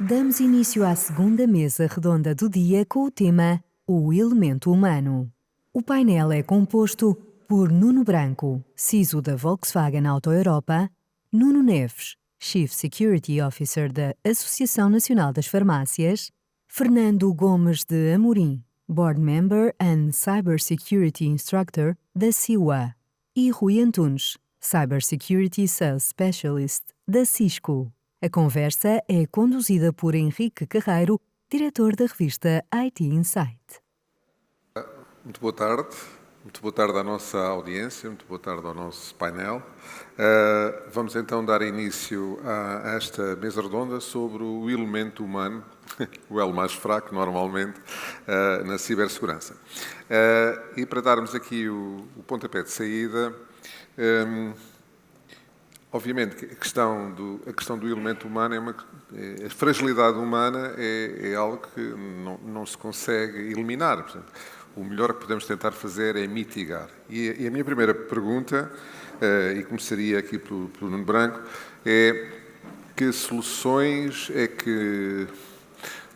Damos início à segunda mesa redonda do dia com o tema O Elemento Humano. O painel é composto por Nuno Branco, CISO da Volkswagen Auto Europa, Nuno Neves, Chief Security Officer da Associação Nacional das Farmácias, Fernando Gomes de Amorim, Board Member and Cybersecurity Instructor da CIWA, e Rui Antunes, Cybersecurity Sales Specialist da Cisco. A conversa é conduzida por Henrique Carreiro, diretor da revista IT Insight. Muito boa tarde. Muito boa tarde à nossa audiência, muito boa tarde ao nosso painel. Vamos então dar início a esta mesa redonda sobre o elemento humano, o elo mais fraco, normalmente, na cibersegurança. E para darmos aqui o pontapé de saída, obviamente que a questão do elemento humano a fragilidade humana é algo que não se consegue eliminar. Portanto, o melhor que podemos tentar fazer é mitigar. E a minha primeira pergunta, e começaria aqui pelo Nuno Branco, é que soluções é que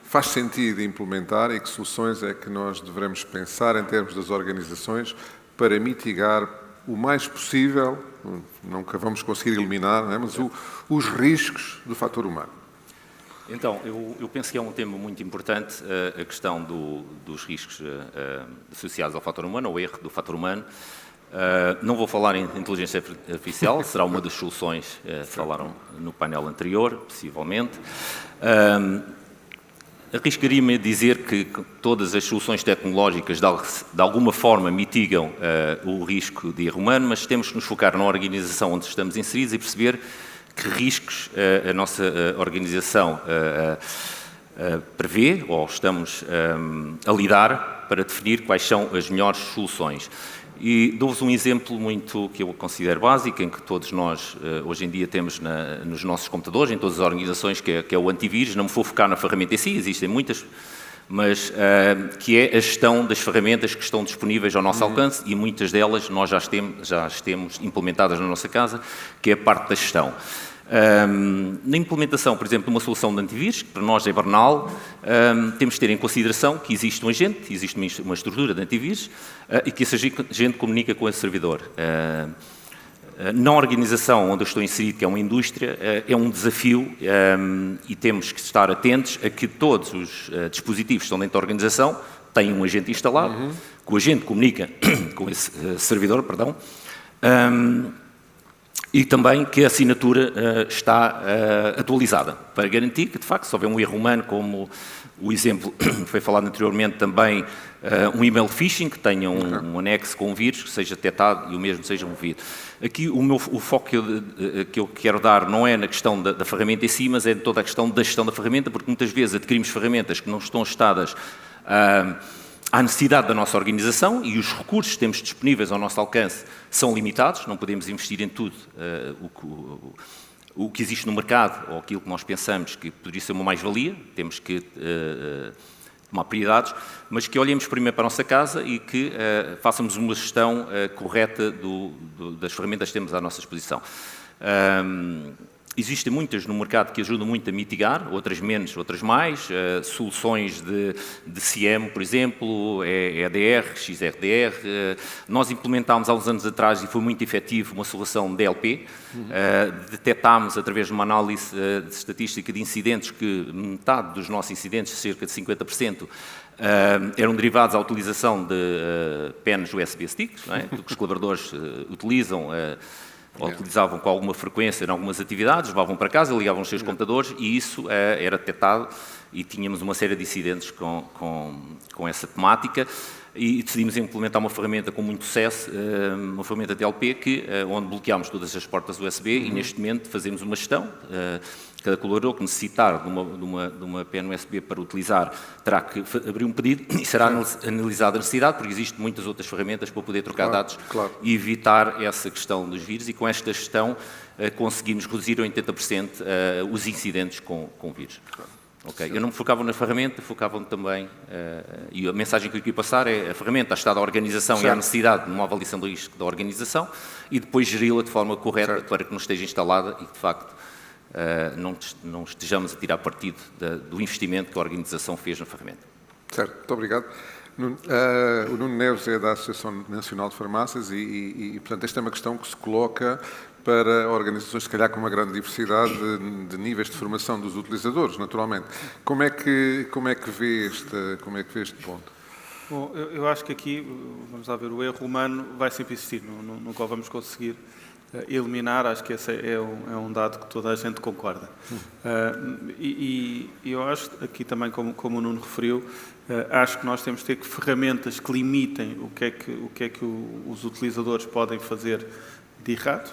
faz sentido implementar e que soluções é que nós devemos pensar em termos das organizações para mitigar o mais possível, nunca vamos conseguir eliminar, não é? Mas os riscos do fator humano. Então, eu penso que é um tema muito importante, a questão dos riscos associados ao fator humano, ao erro do fator humano. Não vou falar em inteligência artificial, será uma das soluções que falaram no painel anterior, possivelmente. Arriscaria-me a dizer que todas as soluções tecnológicas de alguma forma mitigam o risco de erro humano, mas temos que nos focar na organização onde estamos inseridos e perceber que riscos a nossa organização prevê ou estamos a lidar para definir quais são as melhores soluções. E dou-vos um exemplo muito que eu considero básico, em que todos nós hoje em dia temos nos nossos computadores, em todas as organizações, que é o antivírus. Não me vou focar na ferramenta em si, existem muitas, mas que é a gestão das ferramentas que estão disponíveis ao nosso alcance, e muitas delas nós já as temos implementadas na nossa casa, que é a parte da gestão. Na implementação, por exemplo, de uma solução de antivírus, que para nós é banal, temos de ter em consideração que existe um agente, existe uma estrutura de antivírus e que esse agente comunica com esse servidor. Na organização onde eu estou inserido, que é uma indústria, é um desafio e temos que estar atentos a que todos os dispositivos que estão dentro da organização têm um agente instalado, que o agente comunica com esse servidor, e também que a assinatura está atualizada, para garantir que, de facto, se houver um erro humano, como o exemplo que foi falado anteriormente, também um email phishing, que tenha um anexo com um vírus, que seja detectado e o mesmo seja movido. Aqui o foco que eu quero dar não é na questão da ferramenta em si, mas é toda a questão da gestão da ferramenta, porque muitas vezes adquirimos ferramentas que não estão ajustadas à necessidade da nossa organização, e os recursos que temos disponíveis ao nosso alcance são limitados, não podemos investir em tudo o que existe no mercado ou aquilo que nós pensamos que poderia ser uma mais-valia, temos que tomar prioridades, mas que olhemos primeiro para a nossa casa e que façamos uma gestão correta das ferramentas que temos à nossa disposição. Existem muitas no mercado que ajudam muito a mitigar, outras menos, outras mais. Soluções de CIEM, por exemplo, EDR, XRDR. Nós implementámos há uns anos atrás, e foi muito efetivo, uma solução DLP. Detectámos, através de uma análise de estatística de incidentes, que metade dos nossos incidentes, cerca de 50%, eram derivados à utilização de pens USB sticks, não é? Que os colaboradores utilizam ou utilizavam com alguma frequência em algumas atividades, levavam para casa, ligavam os seus computadores, e isso era detectado, e tínhamos uma série de incidentes com essa temática, e decidimos implementar uma ferramenta com muito sucesso, uma ferramenta DLP, onde bloqueámos todas as portas USB, e neste momento fazemos uma gestão. Cada colaborador que necessitar de uma pen USB para utilizar terá que abrir um pedido e será analisada a necessidade, porque existem muitas outras ferramentas para poder trocar dados e evitar essa questão dos vírus, e com esta gestão conseguimos reduzir em 80% os incidentes com vírus. Okay. Eu não me focava na ferramenta, focavam também, e a mensagem que eu queria passar é: a ferramenta está da organização e há necessidade de uma avaliação do risco da organização, e depois geri-la de forma correta para que não esteja instalada e, de facto, não estejamos a tirar partido do investimento que a organização fez na ferramenta. Certo, muito obrigado. O Nuno Neves é da Associação Nacional de Farmácias e, portanto, esta é uma questão que se coloca para organizações, se calhar, com uma grande diversidade de níveis de formação dos utilizadores, naturalmente. Como é que vê este ponto? Bom, eu acho que aqui, vamos lá ver, o erro humano vai sempre existir, nunca o vamos conseguir eliminar, acho que esse é um dado que toda a gente concorda. E eu acho, aqui também, como o Nuno referiu, acho que nós temos de ter ferramentas que limitem o que é que os utilizadores podem fazer de errado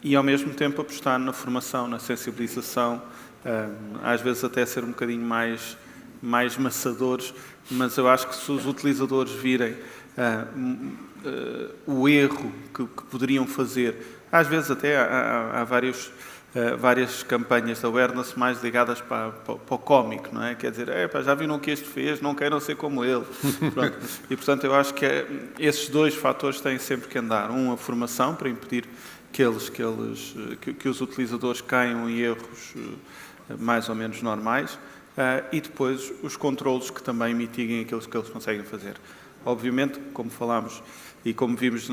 e, ao mesmo tempo, apostar na formação, na sensibilização, às vezes até ser um bocadinho mais maçadores, mas eu acho que se os utilizadores virem o erro que poderiam fazer, às vezes até há várias campanhas de awareness mais ligadas para o cómico, não é? Quer dizer, já viram o que este fez, não queiram ser como ele. Pronto. E, portanto, eu acho que esses dois fatores têm sempre que andar. A formação para impedir que os utilizadores caiam em erros mais ou menos normais, e depois os controlos que também mitiguem aqueles que eles conseguem fazer. Obviamente, como falámos e como vimos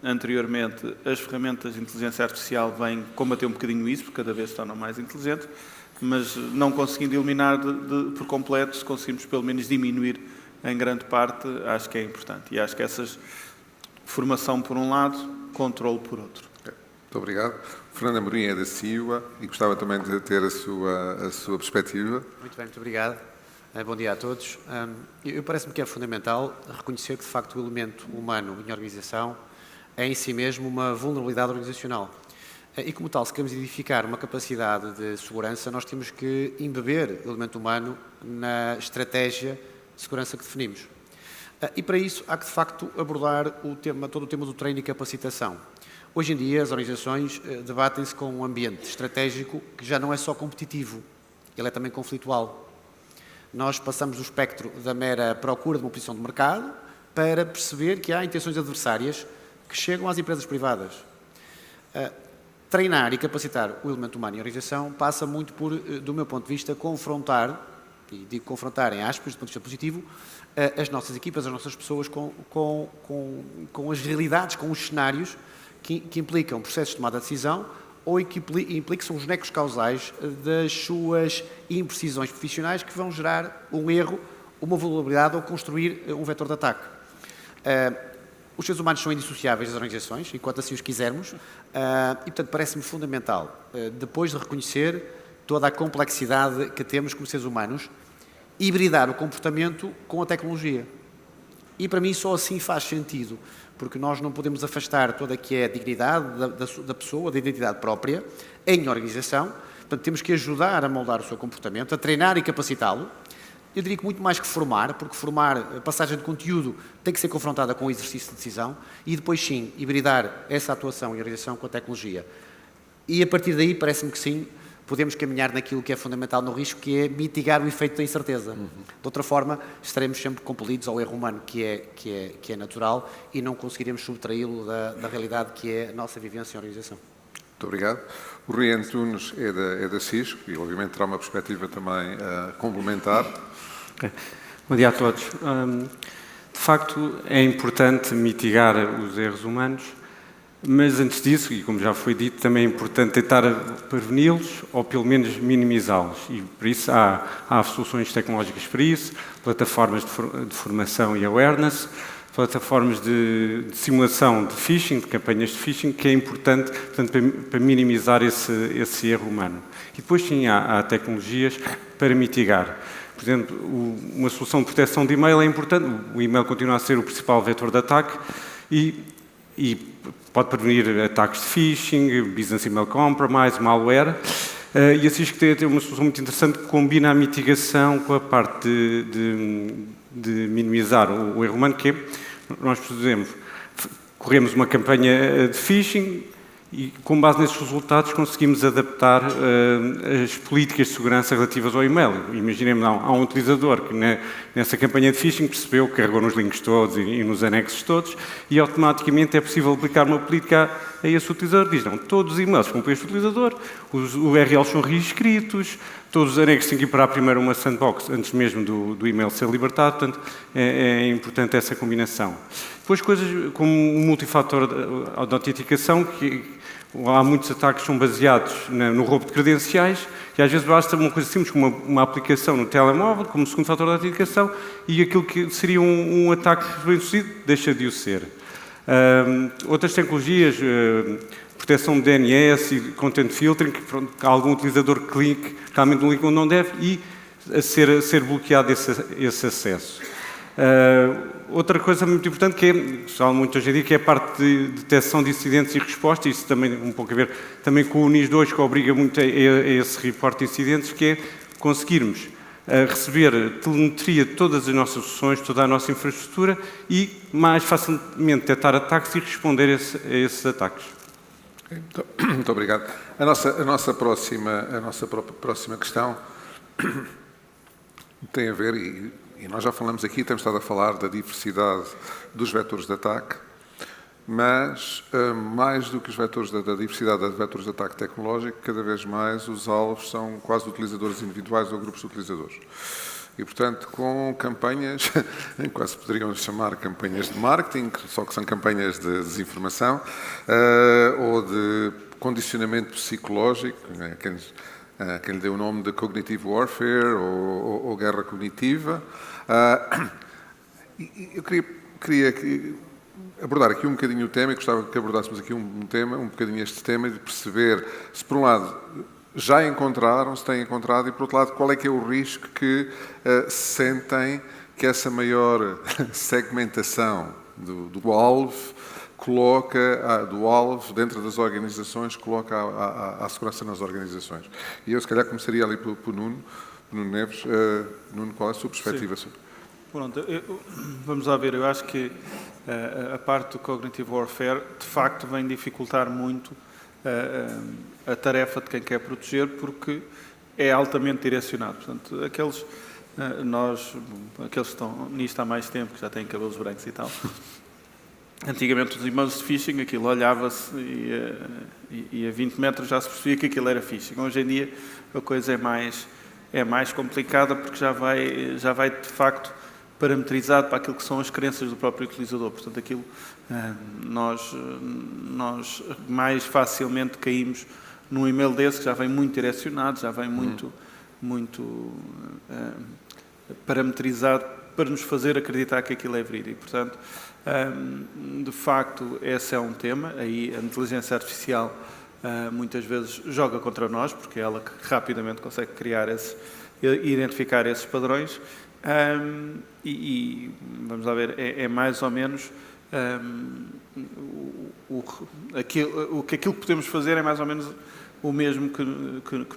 anteriormente, as ferramentas de inteligência artificial vêm combater um bocadinho isso, porque cada vez se tornam mais inteligentes, mas não conseguindo eliminar por completo, se conseguimos pelo menos diminuir em grande parte, acho que é importante. E acho que essas formação por um lado, controle por outro. Muito obrigado. Fernando Amorim é da CIUA e gostava também de ter a sua perspectiva. Muito bem, muito obrigado. Bom dia a todos. Parece-me que é fundamental reconhecer que, de facto, o elemento humano em organização é em si mesmo uma vulnerabilidade organizacional. E, como tal, se queremos edificar uma capacidade de segurança, nós temos que embeber o elemento humano na estratégia de segurança que definimos. E, para isso, há que, de facto, abordar todo o tema do treino e capacitação. Hoje em dia, as organizações debatem-se com um ambiente estratégico que já não é só competitivo, ele é também conflitual. Nós passamos do espectro da mera procura de uma posição de mercado para perceber que há intenções adversárias que chegam às empresas privadas. Treinar e capacitar o elemento humano em organização passa muito por, do meu ponto de vista, confrontar, e digo confrontar em aspas, do ponto de vista positivo, as nossas equipas, as nossas pessoas com as realidades, com os cenários que implicam processos de tomada de decisão ou que implicam os necos causais das suas imprecisões profissionais que vão gerar um erro, uma vulnerabilidade ou construir um vetor de ataque. Os seres humanos são indissociáveis das organizações, enquanto assim os quisermos, e, portanto, parece-me fundamental, depois de reconhecer toda a complexidade que temos como seres humanos, hibridar o comportamento com a tecnologia. E, para mim, só assim faz sentido, porque nós não podemos afastar toda a que é a dignidade da pessoa, da identidade própria, em organização. Portanto, temos que ajudar a moldar o seu comportamento, a treinar e capacitá-lo. Eu diria que muito mais que formar, porque formar, a passagem de conteúdo tem que ser confrontada com o exercício de decisão e depois, sim, hibridar essa atuação e organização com a tecnologia. E, a partir daí, parece-me que sim, podemos caminhar naquilo que é fundamental no risco, que é mitigar o efeito da incerteza. De outra forma, estaremos sempre compelidos ao erro humano, que é natural, e não conseguiremos subtraí-lo da realidade que é a nossa vivência em organização. Muito obrigado. O Rui Antunes é da Cisco e, obviamente, terá uma perspectiva também complementar. Bom dia a todos. De facto, é importante mitigar os erros humanos, mas antes disso, e como já foi dito, também é importante tentar preveni-los ou pelo menos minimizá-los. E por isso há soluções tecnológicas para isso, plataformas de formação e awareness, plataformas de simulação de phishing, de campanhas de phishing, que é importante, portanto, para minimizar esse erro humano. E depois, sim, há tecnologias para mitigar. Por exemplo, uma solução de proteção de e-mail é importante. O e-mail continua a ser o principal vetor de ataque e pode prevenir ataques de phishing, business email compromise, malware. E a Cisco tem uma solução muito interessante que combina a mitigação com a parte de minimizar o erro humano, que é, nós, por exemplo, corremos uma campanha de phishing e, com base nesses resultados, conseguimos adaptar as políticas de segurança relativas ao e-mail. Imaginemos, há um utilizador que nessa campanha de phishing percebeu, carregou nos links todos e nos anexos todos, e automaticamente é possível aplicar uma política a esse utilizador. Diz, não, todos os e-mails que vão para este utilizador, os URLs são reescritos, todos os anexos têm que ir para primeiro uma sandbox, antes mesmo do e-mail ser libertado, portanto, é importante essa combinação. Depois, coisas como o multifator de autenticação, que há muitos ataques que são baseados no roubo de credenciais, e às vezes basta uma coisa simples como uma aplicação no telemóvel, como segundo fator de autenticação, e aquilo que seria um ataque bem-sucedido deixa de o ser. Outras tecnologias, proteção de DNS e content filtering, que algum utilizador clique realmente no link onde não deve e a ser bloqueado esse acesso. Outra coisa muito importante que se fala muito hoje em dia, que é a parte de detecção de incidentes e resposta, isso também um pouco a ver também com o NIS 2, que obriga muito a esse reporte de incidentes, que é conseguirmos receber telemetria de todas as nossas soluções, toda a nossa infraestrutura e mais facilmente detectar ataques e responder a esses ataques. Muito obrigado. A nossa próxima questão tem a ver, e nós já falamos aqui, temos estado a falar da diversidade dos vetores de ataque, mas mais do que os vetores da diversidade de vetores de ataque tecnológico, cada vez mais os alvos são quase utilizadores individuais ou grupos de utilizadores. E, portanto, com campanhas, quase poderiam chamar campanhas de marketing, só que são campanhas de desinformação, ou de condicionamento psicológico, né? Quem lhe deu o nome de cognitive warfare ou guerra cognitiva. Eu queria abordar aqui um bocadinho o tema, e gostava que abordássemos aqui um bocadinho este tema, e de perceber se, por um lado, já encontraram, se têm encontrado, e, por outro lado, qual é que é o risco que sentem que essa maior segmentação do alvo coloca, do alvo dentro das organizações, coloca a segurança nas organizações. E eu, se calhar, começaria ali pelo Nuno Neves. Nuno, qual é a sua perspectiva sobre? Pronto, vamos lá ver, eu acho que a parte do cognitive warfare, de facto, vem dificultar muito a tarefa de quem quer proteger, porque é altamente direcionado. Portanto, aqueles que estão nisto há mais tempo, que já têm cabelos brancos e tal, antigamente os e-mails de phishing, aquilo olhava-se e a 20 metros já se percebia que aquilo era phishing. Hoje em dia a coisa é mais complicada, porque já vai de facto parametrizado para aquilo que são as crenças do próprio utilizador. Portanto, aquilo nós mais facilmente caímos num e-mail desse que já vem muito direcionado, já vem muito parametrizado para nos fazer acreditar que aquilo é verídico. Portanto, de facto, esse é um tema. Aí a inteligência artificial muitas vezes joga contra nós, porque é ela que rapidamente consegue identificar esses padrões. Vamos lá ver, é mais ou menos aquilo que podemos fazer é mais ou menos o mesmo que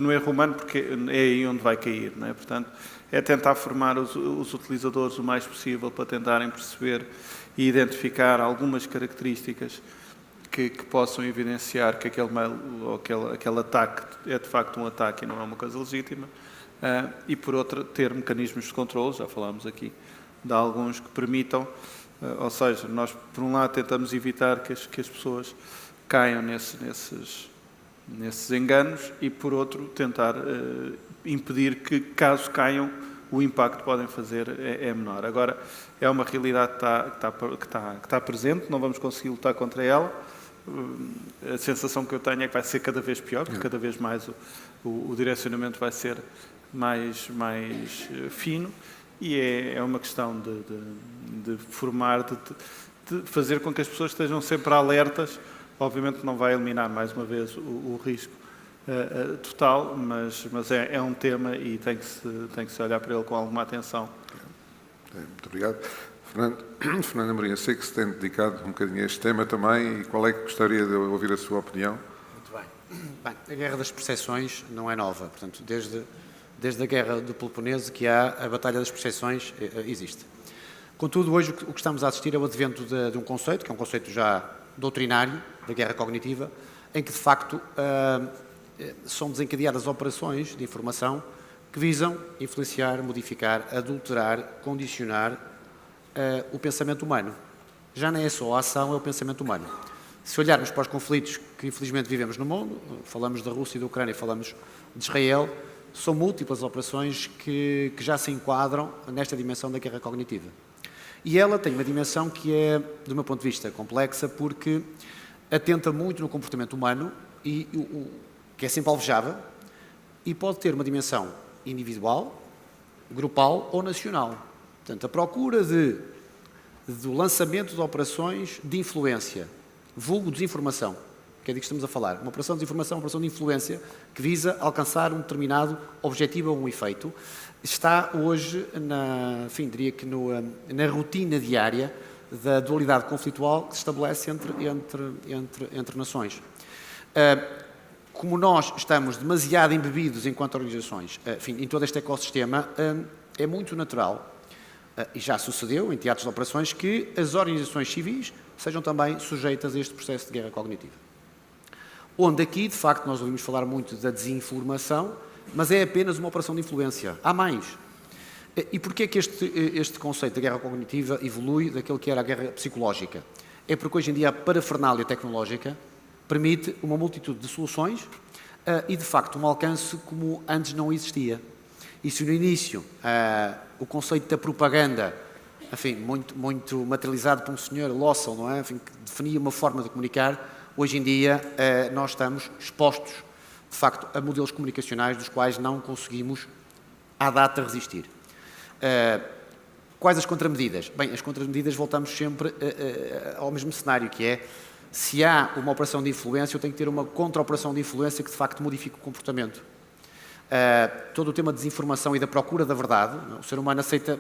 no erro humano, porque é aí onde vai cair, não é? Portanto, é tentar formar os utilizadores o mais possível para tentarem perceber e identificar algumas características que possam evidenciar que aquele mail ou aquele ataque é de facto um ataque e não é uma coisa legítima. E, por outra, ter mecanismos de controle, já falámos aqui de alguns que permitam, ou seja, nós, por um lado, tentamos evitar que as pessoas caiam nesses enganos e, por outro, tentar impedir que, caso caiam, o impacto que podem fazer é menor. Agora, é uma realidade que está presente, não vamos conseguir lutar contra ela. A sensação que eu tenho é que vai ser cada vez pior, porque cada vez mais o direcionamento vai ser mais fino, e é uma questão de formar, de fazer com que as pessoas estejam sempre alertas. Obviamente não vai eliminar, mais uma vez, o risco total, mas é um tema e tem que se olhar para ele com alguma atenção. Muito obrigado. Fernando Amorim, sei que se tem dedicado um bocadinho a este tema também, e qual é que gostaria de ouvir a sua opinião? Muito bem. A guerra das percepções não é nova, portanto, desde a guerra do Peloponeso que há a batalha das percepções existe. Contudo, hoje o que estamos a assistir é o advento de um conceito, que é um conceito já doutrinário, da guerra cognitiva, em que, de facto, são desencadeadas operações de informação que visam influenciar, modificar, adulterar, condicionar o pensamento humano. Já não é só a ação, é o pensamento humano. Se olharmos para os conflitos que, infelizmente, vivemos no mundo, falamos da Rússia e da Ucrânia, falamos de Israel, são múltiplas operações que já se enquadram nesta dimensão da guerra cognitiva. E ela tem uma dimensão que é, do meu ponto de vista, complexa, porque atenta muito no comportamento humano, que é sempre alvejável, e pode ter uma dimensão individual, grupal ou nacional. Portanto, a procura do lançamento de operações de influência, vulgo desinformação, que é de que estamos a falar. Uma operação de desinformação, uma operação de influência que visa alcançar um determinado objetivo ou um efeito, está hoje, diria que na rotina diária da dualidade conflitual que se estabelece entre nações. Como nós estamos demasiado embebidos enquanto organizações, em todo este ecossistema, é muito natural, e já sucedeu em teatros de operações, que as organizações civis sejam também sujeitas a este processo de guerra cognitiva. Onde aqui, de facto, nós ouvimos falar muito da desinformação, mas é apenas uma operação de influência. Há mais. E porquê é que este conceito da guerra cognitiva evolui daquele que era a guerra psicológica? É porque hoje em dia a parafernália tecnológica permite uma multitude de soluções e, de facto, um alcance como antes não existia. E se no início o conceito da propaganda, muito materializado por um senhor Lawson, não é? Que definia uma forma de comunicar, hoje em dia nós estamos expostos, de facto, a modelos comunicacionais dos quais não conseguimos, à data, resistir. Quais as contramedidas? Bem, as contramedidas voltamos sempre ao mesmo cenário, que é, se há uma operação de influência, eu tenho que ter uma contra-operação de influência que, de facto, modifique o comportamento. Todo o tema de desinformação e da procura da verdade, o ser humano aceita,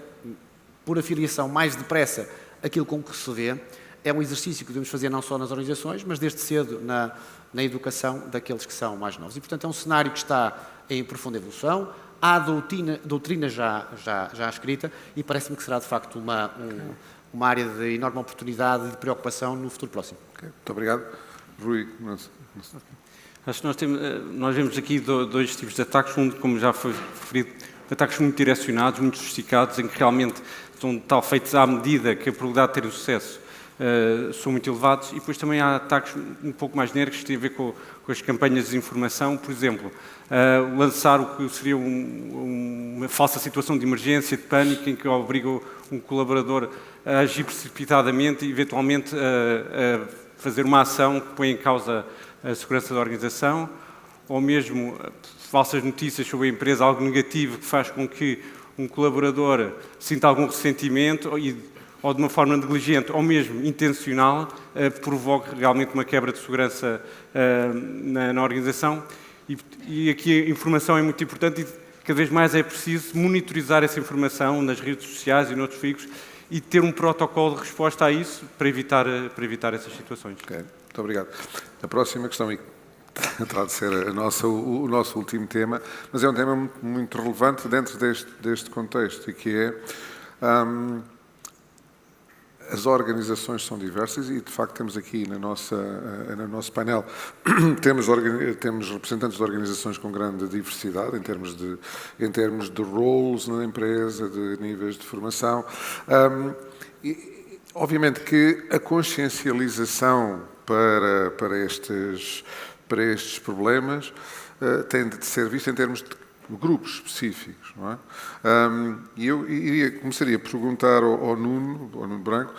por afiliação, mais depressa aquilo com que se vê, é um exercício que devemos fazer não só nas organizações, mas desde cedo na educação daqueles que são mais novos. E, portanto, é um cenário que está em profunda evolução, há doutrina já escrita e parece-me que será, de facto, uma área de enorme oportunidade e de preocupação no futuro próximo. Okay. Muito obrigado. Rui, acho que nós vemos aqui dois tipos de ataques. Um, como já foi referido, ataques muito direcionados, muito sofisticados, em que realmente são feitos à medida que a probabilidade de ter sucesso são muito elevados, e depois também há ataques um pouco mais genéricos que têm a ver com as campanhas de desinformação, por exemplo, lançar o que seria uma falsa situação de emergência, de pânico, em que obriga um colaborador a agir precipitadamente e eventualmente a fazer uma ação que põe em causa a segurança da organização, ou mesmo falsas notícias sobre a empresa, algo negativo que faz com que um colaborador sinta algum ressentimento ou de uma forma negligente ou mesmo intencional, provoque realmente uma quebra de segurança na organização. E aqui a informação é muito importante e cada vez mais é preciso monitorizar essa informação nas redes sociais e noutros veículos e ter um protocolo de resposta a isso para evitar essas situações. Okay. Muito obrigado. A próxima questão terá de ser o nosso último tema, mas é um tema muito relevante dentro deste contexto, e que é as organizações são diversas e, de facto, temos aqui no nosso painel temos representantes de organizações com grande diversidade em termos de roles na empresa, de níveis de formação. E, obviamente que a consciencialização para estes problemas tem de ser vista em termos de grupos específicos, não é? E eu começaria a perguntar ao Nuno Branco,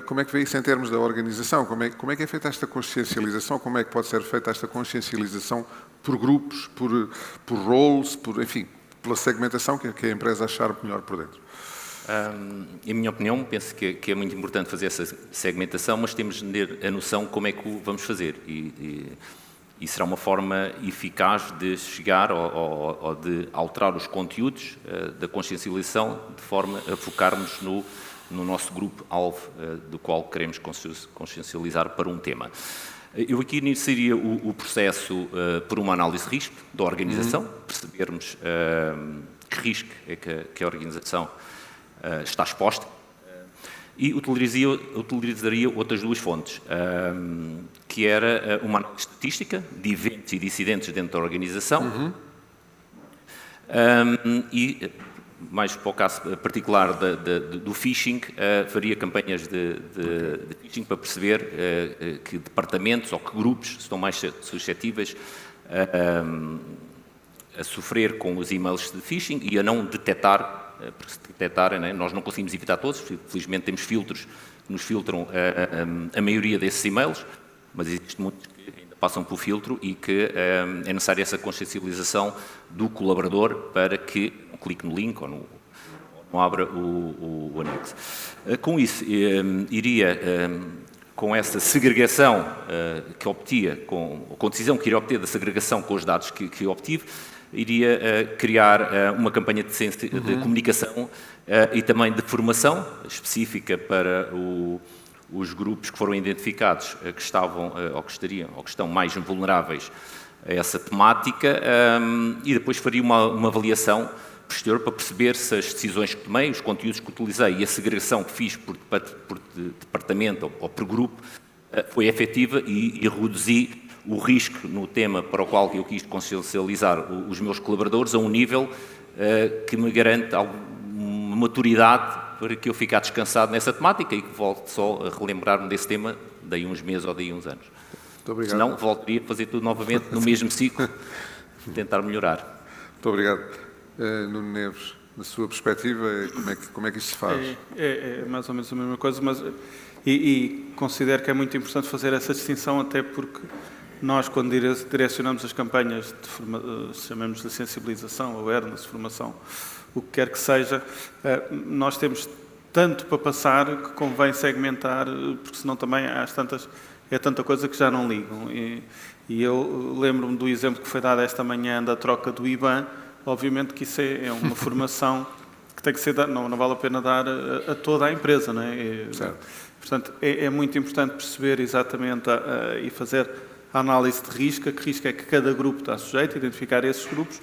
como é que vê isso em termos da organização? Como é que é feita esta consciencialização? Como é que pode ser feita esta consciencialização por grupos, por roles, enfim, pela segmentação que a empresa achar melhor por dentro? Em minha opinião, penso que é muito importante fazer essa segmentação, mas temos de ter a noção como é que o vamos fazer. E será uma forma eficaz de chegar ou de alterar os conteúdos da consciencialização de forma a focarmos no nosso grupo-alvo do qual queremos consciencializar para um tema. Eu aqui iniciaria o processo por uma análise de risco da organização, percebermos que risco é que a organização está exposta, e utilizaria outras duas fontes, que era uma análise estatística de eventos e de incidentes dentro da organização. E, mais para o caso particular do phishing, faria campanhas de phishing para perceber que departamentos ou que grupos estão mais suscetíveis a sofrer com os e-mails de phishing e a não detectar, porque se detectarem, né, nós não conseguimos evitar todos, felizmente temos filtros que nos filtram a maioria desses e-mails, mas existem muitos que ainda passam pelo filtro e que é necessária essa consciencialização do colaborador para que não clique no link ou não abra o anexo. Com isso, iria, com essa segregação que obtia, com a decisão que iria obter da segregação com os dados que obtive, iria criar uma campanha de comunicação e também de formação específica para os grupos que foram identificados que estavam ou que estão mais vulneráveis a essa temática e depois faria uma avaliação posterior para perceber se as decisões que tomei, os conteúdos que utilizei e a segregação que fiz por departamento ou por grupo foi efetiva e reduzi o risco no tema para o qual eu quis consciencializar os meus colaboradores a um nível que me garante alguma maturidade para que eu fique descansado nessa temática e que volte só a relembrar-me desse tema daí uns meses ou daí uns anos. Muito obrigado. Senão, voltaria a fazer tudo novamente no mesmo ciclo, tentar melhorar. Muito obrigado. Nuno Neves, na sua perspectiva, como é que isto se faz? É mais ou menos a mesma coisa, mas considero que é muito importante fazer essa distinção, até porque nós, quando direcionamos as campanhas chamamos de sensibilização, awareness, formação, o que quer que seja, nós temos tanto para passar que convém segmentar, porque senão também é tanta coisa que já não ligam. E eu lembro-me do exemplo que foi dado esta manhã da troca do IBAN. Obviamente que isso é uma formação que tem que ser dada, não vale a pena dar a toda a empresa, não é? Portanto, é muito importante perceber exatamente e fazer a análise de risco, a que risco é que cada grupo está sujeito, identificar esses grupos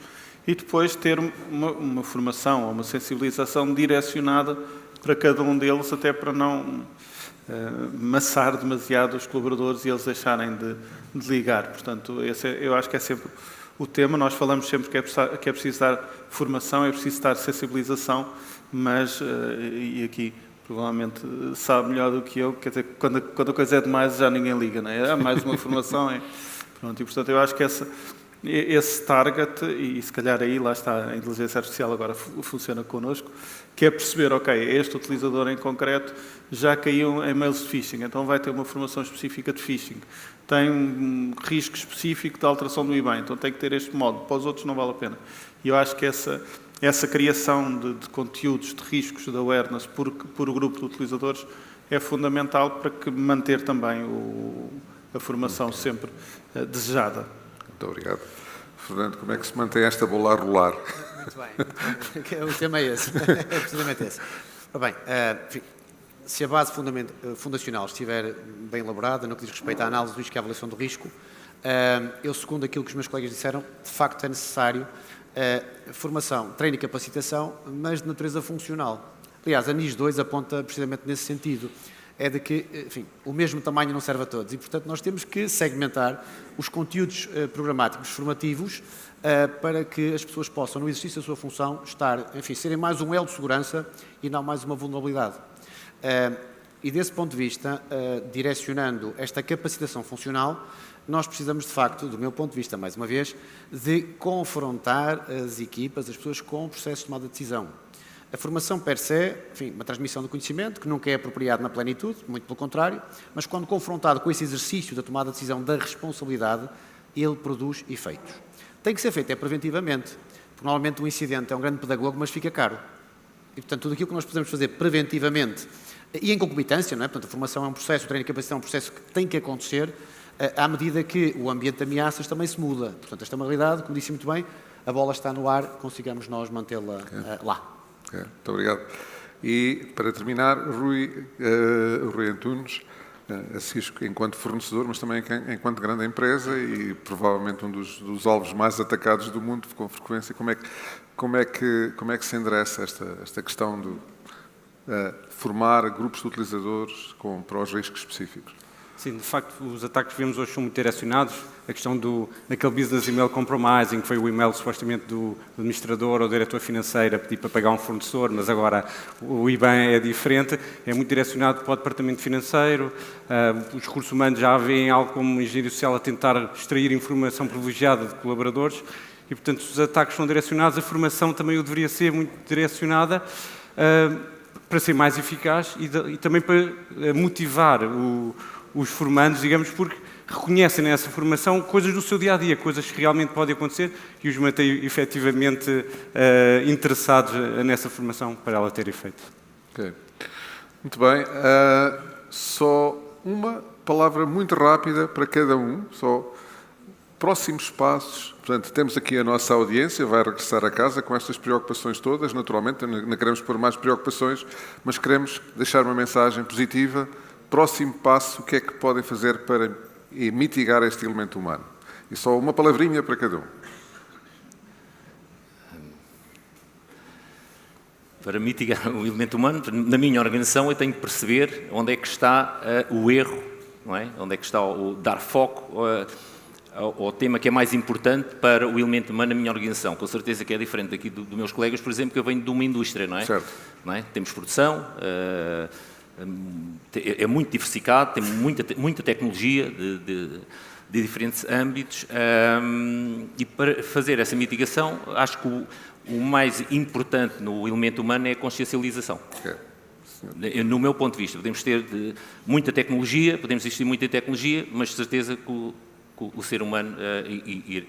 e depois ter uma formação ou uma sensibilização direcionada para cada um deles, até para não maçar demasiado os colaboradores e eles deixarem de ligar. Portanto, eu acho que é sempre o tema. Nós falamos sempre que é preciso dar formação, é preciso dar sensibilização, mas, e aqui provavelmente sabe melhor do que eu, quer dizer, quando a coisa é demais já ninguém liga, não é? Mais uma formação, pronto, e portanto eu acho que esse target, e se calhar aí lá está a inteligência artificial agora funciona connosco, que é perceber, ok, este utilizador em concreto já caiu em mails de phishing, então vai ter uma formação específica de phishing. Tem um risco específico de alteração do IBAN, então tem que ter este modo, para os outros não vale a pena. E eu acho que essa criação de conteúdos de riscos de awareness por o grupo de utilizadores é fundamental para que manter também a formação sempre desejada. Muito obrigado. Fernando, como é que se mantém esta bola a rolar? Muito bem. O tema é esse. É precisamente esse. Bem, enfim, se a base fundacional estiver bem elaborada, no que diz respeito à análise do risco e à avaliação do risco, eu, segundo aquilo que os meus colegas disseram, de facto é necessário formação, treino e capacitação, mas de natureza funcional. Aliás, a NIS 2 aponta precisamente nesse sentido. É de que, enfim, o mesmo tamanho não serve a todos e, portanto, nós temos que segmentar os conteúdos programáticos formativos para que as pessoas possam, no exercício da sua função, serem mais um elo de segurança e não mais uma vulnerabilidade. E, desse ponto de vista, direcionando esta capacitação funcional, nós precisamos, de facto, do meu ponto de vista, mais uma vez, de confrontar as equipas, as pessoas com o processo de tomada de decisão. A formação per se, enfim, uma transmissão de conhecimento que nunca é apropriado na plenitude, muito pelo contrário, mas quando confrontado com esse exercício da tomada de decisão da responsabilidade, ele produz efeitos. Tem que ser feito preventivamente, porque normalmente um incidente é um grande pedagogo, mas fica caro. E, portanto, tudo aquilo que nós podemos fazer preventivamente e em concomitância, não é? Portanto, a formação é um processo, o treino e capacitação é um processo que tem que acontecer à medida que o ambiente de ameaças também se muda. Portanto, esta é uma realidade, como disse muito bem, a bola está no ar, consigamos nós mantê-la lá. Muito obrigado. E, para terminar, Rui Antunes, a Cisco enquanto fornecedor, mas também enquanto grande empresa e provavelmente um dos alvos mais atacados do mundo com frequência, como é que se endereça esta questão de formar grupos de utilizadores para os riscos específicos? Sim, de facto, os ataques que vemos hoje são muito direcionados. A questão daquele business email compromising, que foi o e-mail supostamente do administrador ou diretor financeiro a pedir para pagar um fornecedor, mas agora o IBAN é diferente, é muito direcionado para o departamento financeiro. Os recursos humanos já veem algo como engenharia social a tentar extrair informação privilegiada de colaboradores e, portanto, os ataques são direcionados, a formação também o deveria ser muito direcionada para ser mais eficaz e também para motivar os formandos, digamos, porque reconhecem nessa formação coisas do seu dia-a-dia, coisas que realmente podem acontecer e os mantêm efetivamente interessados nessa formação para ela ter efeito. Okay. Muito bem. Só uma palavra muito rápida para cada um, só próximos passos. Portanto, temos aqui a nossa audiência, vai regressar a casa com estas preocupações todas, naturalmente, não queremos pôr mais preocupações, mas queremos deixar uma mensagem positiva. Próximo passo, o que é que podem fazer para mitigar este elemento humano? E só uma palavrinha para cada um. Para mitigar o elemento humano, na minha organização eu tenho que perceber onde é que está o erro, não é? Onde é que está o dar foco ao tema que é mais importante para o elemento humano na minha organização. Com certeza que é diferente aqui dos meus colegas, por exemplo, que eu venho de uma indústria, não é? Certo. Não é? Temos produção, é muito diversificado, tem muita tecnologia de diferentes âmbitos e para fazer essa mitigação, acho que o mais importante no elemento humano é a consciencialização. Okay. No meu ponto de vista, podemos ter muita tecnologia, podemos existir muita tecnologia, mas de certeza que o ser humano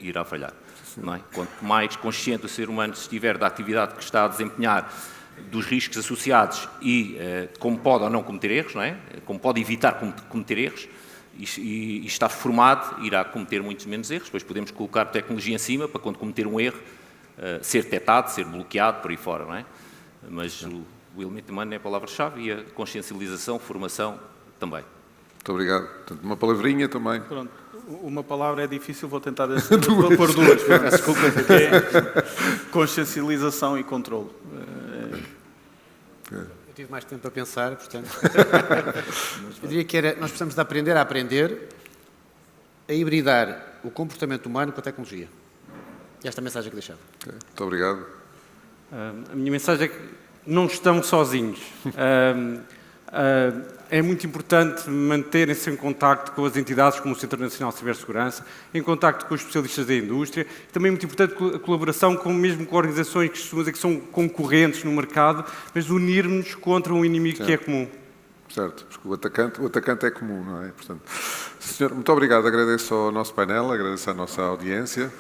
irá falhar. Não é? Quanto mais consciente o ser humano estiver da atividade que está a desempenhar, dos riscos associados e como pode ou não cometer erros, não é? Como pode evitar cometer erros, e está formado, irá cometer muitos menos erros. Depois podemos colocar tecnologia em cima para quando cometer um erro, ser detectado, ser bloqueado, por aí fora, não é? Mas o elemento humano é a palavra-chave e a consciencialização, formação também. Muito obrigado. Portanto, uma palavrinha também. Pronto. Uma palavra é difícil, vou tentar pôr duas. Desculpa, que é consciencialização e controle. Eu tive mais tempo para pensar, portanto. Eu diria que nós precisamos de aprender a aprender a hibridar o comportamento humano com a tecnologia. E esta é a mensagem que deixava. Okay. Muito obrigado. A minha mensagem é que não estão sozinhos. É muito importante manterem-se em contacto com as entidades como o Centro Nacional de Cibersegurança, em contacto com os especialistas da indústria, também é muito importante a colaboração mesmo com organizações que costumamos dizer que são concorrentes no mercado, mas unirmos contra um inimigo certo. Que é comum. Certo, porque o atacante é comum, não é? Portanto, senhor, muito obrigado, agradeço ao nosso painel, agradeço à nossa audiência.